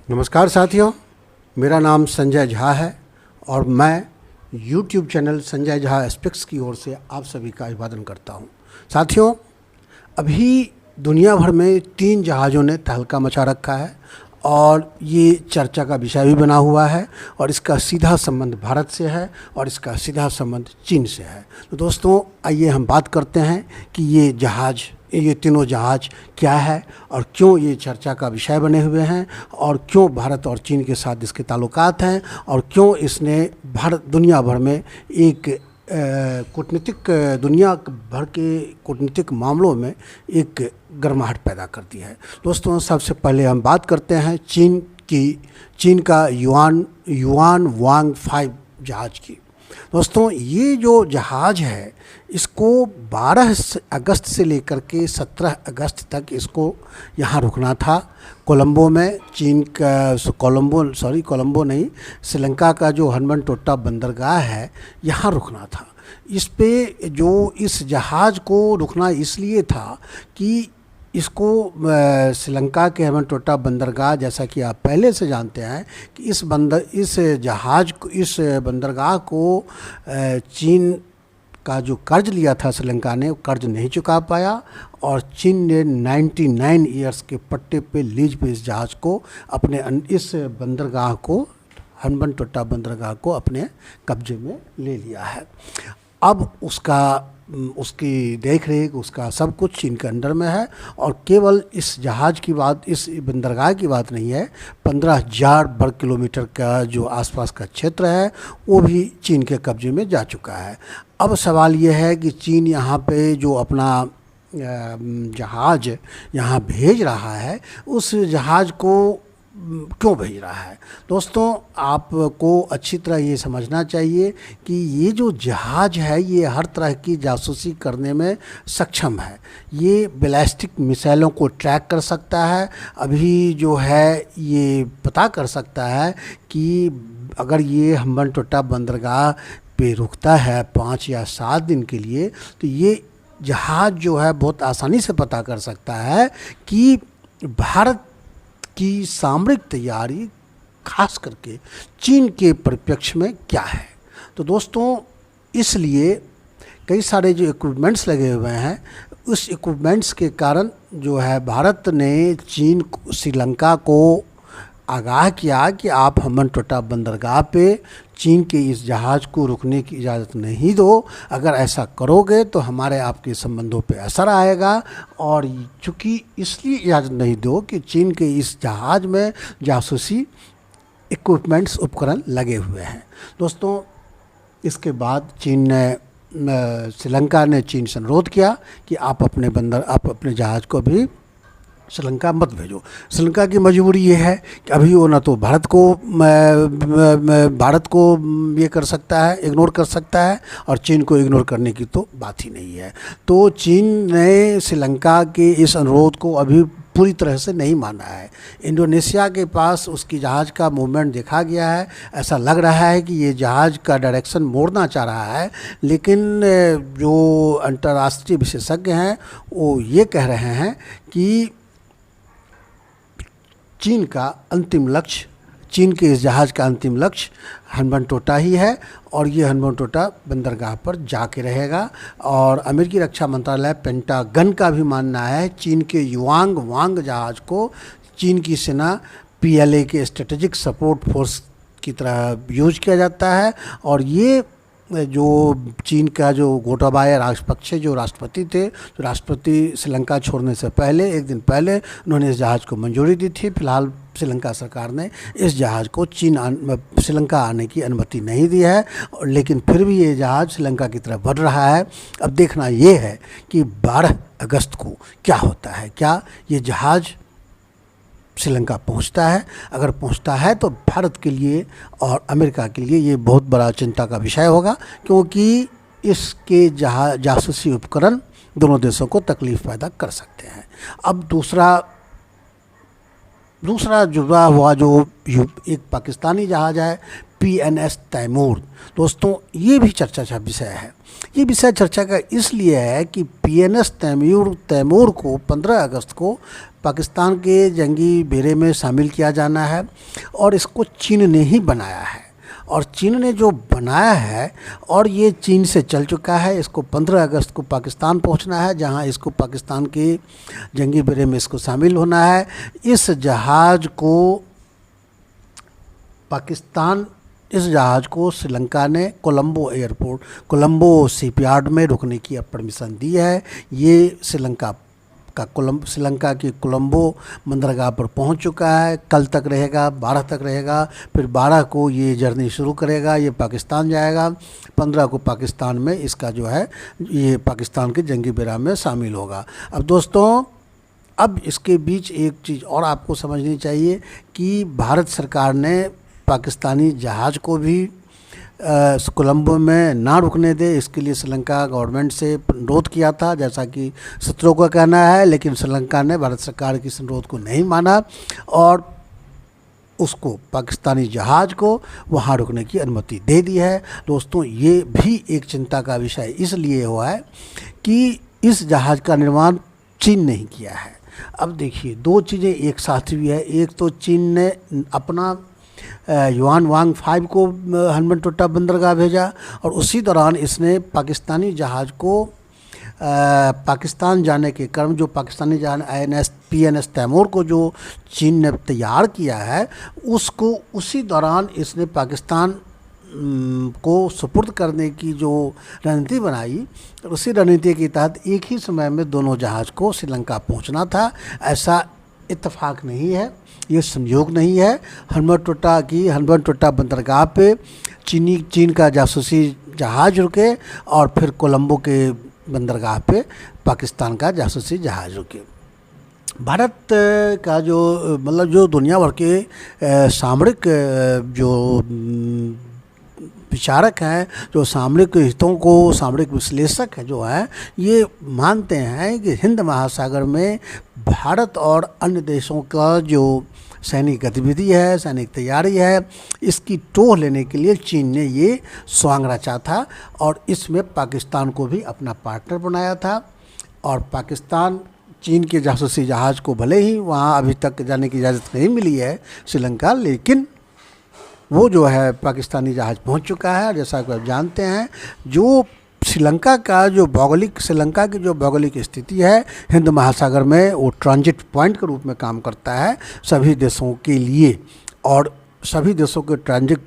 नमस्कार साथियों, मेरा नाम संजय झा है और मैं YouTube channel Sanjay Jha speaks की ओर से आप सभी का अभिवादन करता हूं। साथियों, अभी दुनिया भर में 3 जहाज़ों ने तहलका मचा रखा है और ये चर्चा का विषय भी बना हुआ है और इसका सीधा संबंध भारत से है और इसका सीधा संबंध चीन से है। तो दोस्तों, आइए हम बात करते हैं कि ये तीनों जहाज़ क्या है और क्यों ये चर्चा का विषय बने हुए हैं और क्यों भारत और चीन के साथ इसके ताल्लुकात हैं और क्यों इसने दुनिया भर में एक दुनिया भर के कूटनीतिक मामलों में एक गर्माहट पैदा कर दी है। दोस्तों, सबसे पहले हम बात करते हैं चीन का युआन वांग 5 जहाज़ की। दोस्तों, ये जो जहाज़ है इसको 12 अगस्त से लेकर के 17 अगस्त तक इसको यहाँ रुकना था कोलंबो में। कोलंबो नहीं, श्रीलंका का जो हम्बनटोटा बंदरगाह है यहाँ रुकना था। इस जहाज़ को रुकना इसलिए था कि इसको श्रीलंका के हम्बनटोटा बंदरगाह, जैसा कि आप पहले से जानते हैं कि इस बंदरगाह को चीन का जो कर्ज लिया था श्रीलंका ने, वो कर्ज नहीं चुका पाया और चीन ने 99 ईयर्स के पट्टे पे लीज पे इस जहाज़ को इस बंदरगाह को हम्बनटोटा बंदरगाह को अपने कब्जे में ले लिया है। अब उसकी देख रेख, उसका सब कुछ चीन के अंडर में है और केवल इस बंदरगाह की बात नहीं है, 15,000 वर्ग किलोमीटर का जो आसपास का क्षेत्र है वो भी चीन के कब्जे में जा चुका है। अब सवाल ये है कि चीन यहाँ पे जो अपना जहाज़ यहाँ भेज रहा है, उस जहाज़ को क्यों भेज रहा है। दोस्तों, आपको अच्छी तरह ये समझना चाहिए कि ये जो जहाज़ है ये हर तरह की जासूसी करने में सक्षम है। ये बैलिस्टिक मिसाइलों को ट्रैक कर सकता है। अभी जो है ये पता कर सकता है कि अगर ये हम्बनटोटा बंदरगाह पे रुकता है 5 या 7 दिन के लिए, तो ये जहाज़ जो है बहुत आसानी से पता कर सकता है कि भारत की सामरिक तैयारी खास करके चीन के परिप्रेक्ष्य में क्या है। तो दोस्तों, इसलिए कई सारे जो इक्विपमेंट्स लगे हुए हैं, उस इक्विपमेंट्स के कारण जो है भारत ने श्रीलंका को आगाह किया कि आप हम्बनटोटा बंदरगाह पे चीन के इस जहाज़ को रुकने की इजाज़त नहीं दो। अगर ऐसा करोगे तो हमारे आपके संबंधों पे असर आएगा और चूँकि इसलिए इजाज़त नहीं दो कि चीन के इस जहाज़ में जासूसी इक्विपमेंट्स उपकरण लगे हुए हैं। दोस्तों, इसके बाद श्रीलंका ने चीन से अनुरोध किया कि आप अपने जहाज़ को भी श्रीलंका मत भेजो। श्रीलंका की मजबूरी ये है कि अभी वो ना तो भारत को ये कर सकता है, इग्नोर कर सकता है और चीन को इग्नोर करने की तो बात ही नहीं है। तो चीन ने श्रीलंका के इस अनुरोध को अभी पूरी तरह से नहीं माना है। इंडोनेशिया के पास उसकी जहाज़ का मूवमेंट देखा गया है। ऐसा लग रहा है कि ये जहाज़ का डायरेक्शन मोड़ना चाह रहा है, लेकिन जो अंतर्राष्ट्रीय विशेषज्ञ हैं वो ये कह रहे हैं कि चीन के इस जहाज़ का अंतिम लक्ष्य हम्बनटोटा ही है और ये हम्बनटोटा बंदरगाह पर जाके रहेगा। और अमेरिकी रक्षा मंत्रालय पेंटागन का भी मानना है चीन के युआन वांग जहाज़ को चीन की सेना PLA के स्ट्रेटेजिक सपोर्ट फोर्स की तरह यूज किया जाता है। और ये जो चीन का जो गोटाबाया राजपक्षे जो राष्ट्रपति थे, तो राष्ट्रपति श्रीलंका छोड़ने से पहले एक दिन पहले उन्होंने इस जहाज़ को मंजूरी दी थी। फिलहाल श्रीलंका सरकार ने इस जहाज़ को श्रीलंका आने की अनुमति नहीं दी है, लेकिन फिर भी ये जहाज़ श्रीलंका की तरफ बढ़ रहा है। अब देखना ये है कि 12 अगस्त को क्या होता है। क्या ये जहाज़ श्रीलंका पहुंचता है? अगर पहुंचता है तो भारत के लिए और अमेरिका के लिए ये बहुत बड़ा चिंता का विषय होगा, क्योंकि इसके जासूसी उपकरण दोनों देशों को तकलीफ़ पैदा कर सकते हैं। अब दूसरा जुड़ा हुआ जो एक पाकिस्तानी जहाज़ है PNS तैमूर। दोस्तों, ये भी चर्चा का विषय है। ये विषय चर्चा का इसलिए है कि PNS तैमूर को 15 अगस्त को पाकिस्तान के जंगी बेड़े में शामिल किया जाना है और इसको चीन ने ही बनाया है। और चीन ने जो बनाया है और ये चीन से चल चुका है, इसको 15 अगस्त को पाकिस्तान पहुंचना है, जहां इसको पाकिस्तान के जंगी बेड़े में इसको शामिल होना है। इस जहाज़ को श्रीलंका ने कोलंबो शिपयार्ड में रुकने की परमिशन दी है। ये श्रीलंका के कोलंबो बंदरगाह पर पहुंच चुका है। कल तक रहेगा, 12 तक रहेगा, फिर 12 को ये जर्नी शुरू करेगा, ये पाकिस्तान जाएगा, 15 को पाकिस्तान में इसका जो है ये पाकिस्तान के जंगी बेड़ा में शामिल होगा। अब दोस्तों, अब इसके बीच एक चीज़ और आपको समझनी चाहिए कि भारत सरकार ने पाकिस्तानी जहाज़ को भी कोलंबो में ना रुकने दे, इसके लिए श्रीलंका गवर्नमेंट से अनुरोध किया था, जैसा कि सूत्रों का कहना है। लेकिन श्रीलंका ने भारत सरकार की इस अनुरोध को नहीं माना और उसको पाकिस्तानी जहाज़ को वहाँ रुकने की अनुमति दे दी है। दोस्तों, ये भी एक चिंता का विषय इसलिए हुआ है कि इस जहाज़ का निर्माण चीन ने ही किया है। अब देखिए, दो चीज़ें एक साथ हुई है। एक तो चीन ने अपना युआन वांग 5 को हनबनटोटा बंदरगाह भेजा और उसी दौरान इसने पाकिस्तानी जहाज़ को पाकिस्तान जाने के क्रम, जो पाकिस्तानी जहाज़ PNS तैमूर को जो चीन ने तैयार किया है, उसको उसी दौरान इसने पाकिस्तान को सुपुर्द करने की जो रणनीति बनाई, उसी रणनीति के तहत एक ही समय में दोनों जहाज़ को श्रीलंका पहुंचना था। ऐसा इत्तेफाक नहीं है, ये संयोग नहीं है। हनबनटोटा बंदरगाह पे चीन का जासूसी जहाज़ रुके और फिर कोलंबो के बंदरगाह पे पाकिस्तान का जासूसी जहाज़ रुके। भारत का जो दुनिया भर के सामरिक जो विचारक हैं, जो सामरिक हितों को सामरिक विश्लेषक हैं जो हैं, ये मानते हैं कि हिंद महासागर में भारत और अन्य देशों का जो सैनिक गतिविधि है, सैनिक तैयारी है, इसकी टोह लेने के लिए चीन ने ये स्वांग रचा था और इसमें पाकिस्तान को भी अपना पार्टनर बनाया था। और पाकिस्तान चीन के जासूसी जहाज़ को भले ही वहाँ अभी तक जाने की इजाज़त नहीं मिली है श्रीलंका, लेकिन वो जो है पाकिस्तानी जहाज़ पहुंच चुका है। जैसा कि आप जानते हैं, जो श्रीलंका की जो भौगोलिक स्थिति है हिंद महासागर में, वो ट्रांजिट पॉइंट के रूप में काम करता है सभी देशों के लिए और सभी देशों के ट्रांजिट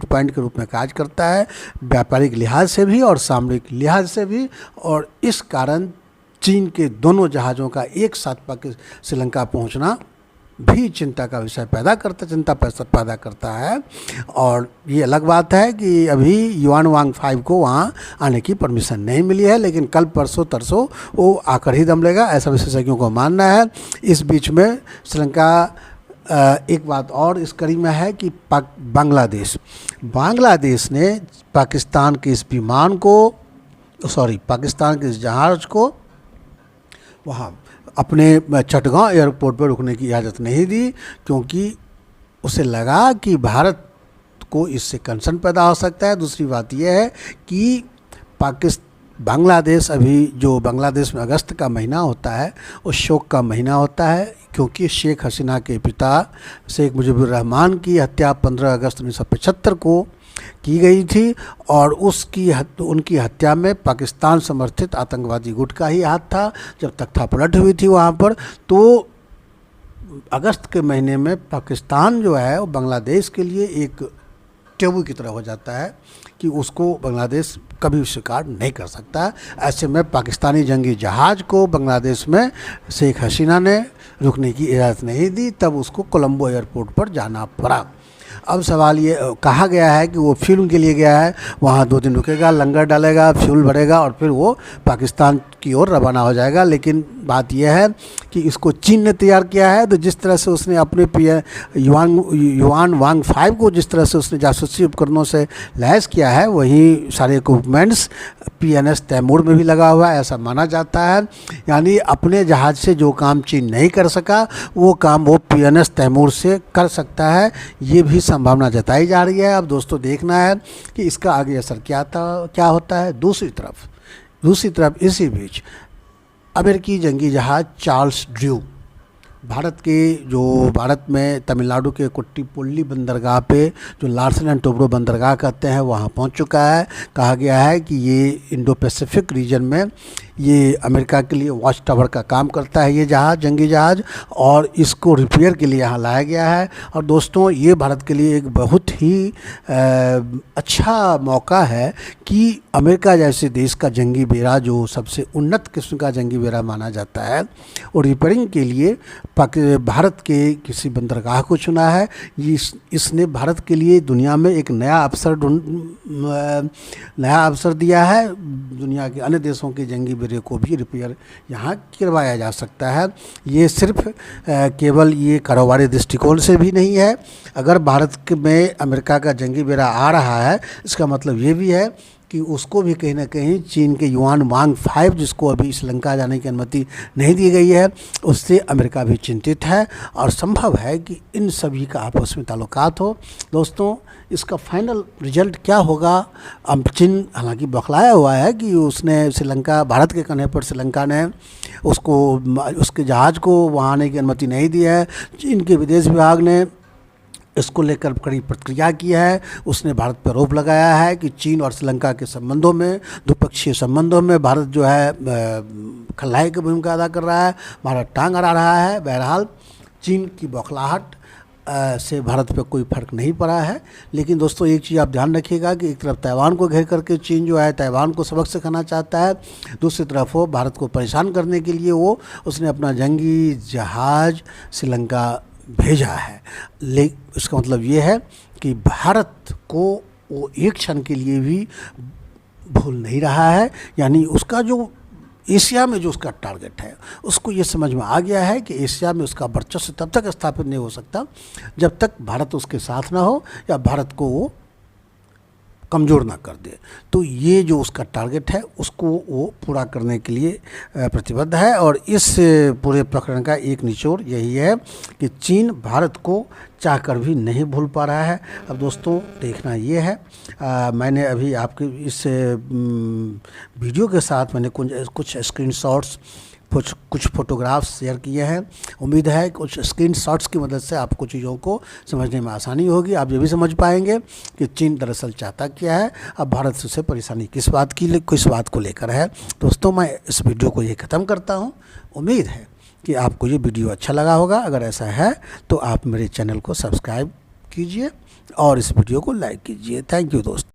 पॉइंट के रूप में कार्य करता है, व्यापारिक लिहाज से भी और सामरिक लिहाज से भी। और इस कारण चीन के दोनों जहाज़ों का एक साथ श्रीलंका पहुंचना भी चिंता पैदा करता है। और ये अलग बात है कि अभी युआन वांग 5 को वहाँ आने की परमिशन नहीं मिली है, लेकिन कल परसों तरसों वो आकर ही दम लेगा, ऐसा विशेषज्ञों को मानना है। इस बीच में श्रीलंका एक बात और इस कड़ी में है कि बांग्लादेश ने पाकिस्तान के इस जहाज़ को वहाँ अपने चटगांव एयरपोर्ट पर रुकने की इजाज़त नहीं दी, क्योंकि उसे लगा कि भारत को इससे कंसर्न पैदा हो सकता है। दूसरी बात यह है कि बांग्लादेश बांग्लादेश में अगस्त का महीना होता है, उस शोक का महीना होता है, क्योंकि शेख हसीना के पिता शेख मुजीबुर रहमान की हत्या 15 अगस्त 1975 को की गई थी और उनकी हत्या में पाकिस्तान समर्थित आतंकवादी गुट का ही हाथ था। जब तख्तापलट हुई थी वहाँ पर, तो अगस्त के महीने में पाकिस्तान जो है वो बांग्लादेश के लिए एक टेबू की तरह हो जाता है कि उसको बांग्लादेश कभी स्वीकार नहीं कर सकता। ऐसे में पाकिस्तानी जंगी जहाज़ को बांग्लादेश में शेख हसीना ने रुकने की इजाज़त नहीं दी, तब उसको कोलंबो एयरपोर्ट पर जाना पड़ा। अब सवाल ये कहा गया है कि वो फिल्म के लिए गया है, वहाँ 2 दिन रुकेगा, लंगर डालेगा, फ्यूल भरेगा और फिर वो पाकिस्तान की ओर रवाना हो जाएगा। लेकिन बात यह है कि इसको चीन ने तैयार किया है, तो जिस तरह से उसने अपने युआन वांग 5 को जिस तरह से उसने जासूसी उपकरणों से लैस किया है, वही सारे इक्विपमेंट्स PNS तैमूर में भी लगा हुआ है, ऐसा माना जाता है। यानी अपने जहाज़ से जो काम चीन नहीं कर सका, वो काम वो PNS तैमूर से कर सकता है, ये भी संभावना जताई जा रही है। अब दोस्तों देखना है कि इसका आगे असर क्या होता है। दूसरी तरफ इसी बीच अमेरिकी जंगी जहाज़ चार्ल्स ड्रू भारत में तमिलनाडु के कुट्टीपुल्ली बंदरगाह पे जो लार्सन एंड टोब्रो बंदरगाह कहते हैं वहाँ पहुँच चुका है। कहा गया है कि ये इंडो पैसिफिक रीजन में ये अमेरिका के लिए वॉच टावर का काम करता है, ये जहाज़, जंगी जहाज़, और इसको रिपेयर के लिए यहाँ लाया गया है। और दोस्तों, ये भारत के लिए एक बहुत ही अच्छा मौका है कि अमेरिका जैसे देश का जंगी बेड़ा, जो सबसे उन्नत किस्म का जंगी बेड़ा माना जाता है, और रिपेयरिंग के लिए भारत के किसी बंदरगाह को चुना है। इसने भारत के लिए दुनिया में एक नया अवसर दिया है। दुनिया के अन्य देशों के जंगी बेड़े को भी रिपेयर यहाँ करवाया जा सकता है। ये सिर्फ केवल ये कारोबारी दृष्टिकोण से भी नहीं है। अगर भारत में अमेरिका का जंगी बेड़ा आ रहा है, इसका मतलब ये भी है कि उसको भी कहीं ना कहीं चीन के युआन वांग 5, जिसको अभी श्रीलंका जाने की अनुमति नहीं दी गई है, उससे अमेरिका भी चिंतित है और संभव है कि इन सभी का आपस में ताल्लुकात हो। दोस्तों, इसका फाइनल रिजल्ट क्या होगा? अब चीन हालांकि बौखलाया हुआ है कि उसने भारत के कहने पर श्रीलंका ने उसके जहाज़ को वहाँ आने की अनुमति नहीं दी है। चीन के विदेश विभाग ने इसको लेकर कड़ी प्रतिक्रिया की है। उसने भारत पर आरोप लगाया है कि चीन और श्रीलंका के संबंधों में, द्विपक्षीय संबंधों में भारत जो है खलनायक की भूमिका अदा कर रहा है, भारत टांग अड़ा रहा है। बहरहाल चीन की बौखलाहट से भारत पर कोई फ़र्क नहीं पड़ा है। लेकिन दोस्तों, एक चीज़ आप ध्यान रखिएगा कि एक तरफ ताइवान को घेर करके चीन जो है ताइवान को सबक सिखाना चाहता है, दूसरी तरफ वो भारत को परेशान करने के लिए उसने अपना जंगी जहाज़ श्रीलंका भेजा है। इसका मतलब ये है कि भारत को वो एक क्षण के लिए भी भूल नहीं रहा है। यानी उसका जो एशिया में जो उसका टारगेट है, उसको ये समझ में आ गया है कि एशिया में उसका वर्चस्व तब तक स्थापित नहीं हो सकता जब तक भारत उसके साथ ना हो या भारत को वो कमज़ोर ना कर दे। तो ये जो उसका टारगेट है, उसको वो पूरा करने के लिए प्रतिबद्ध है। और इस पूरे प्रकरण का एक निचोड़ यही है कि चीन भारत को चाहकर भी नहीं भूल पा रहा है। अब दोस्तों, देखना ये है, मैंने अभी आपके इस वीडियो के साथ मैंने कुछ स्क्रीनशॉट्स, कुछ फोटोग्राफ्स शेयर किए हैं। उम्मीद है कुछ स्क्रीनशॉट्स की मदद से आपको चीज़ों को समझने में आसानी होगी। आप ये भी समझ पाएंगे कि चीन दरअसल चाहता क्या है, अब भारत से उसे परेशानी किस बात को लेकर है। दोस्तों, मैं इस वीडियो को ये ख़त्म करता हूँ। उम्मीद है कि आपको ये वीडियो अच्छा लगा होगा। अगर ऐसा है तो आप मेरे चैनल को सब्सक्राइब कीजिए और इस वीडियो को लाइक कीजिए। थैंक यू दोस्तों।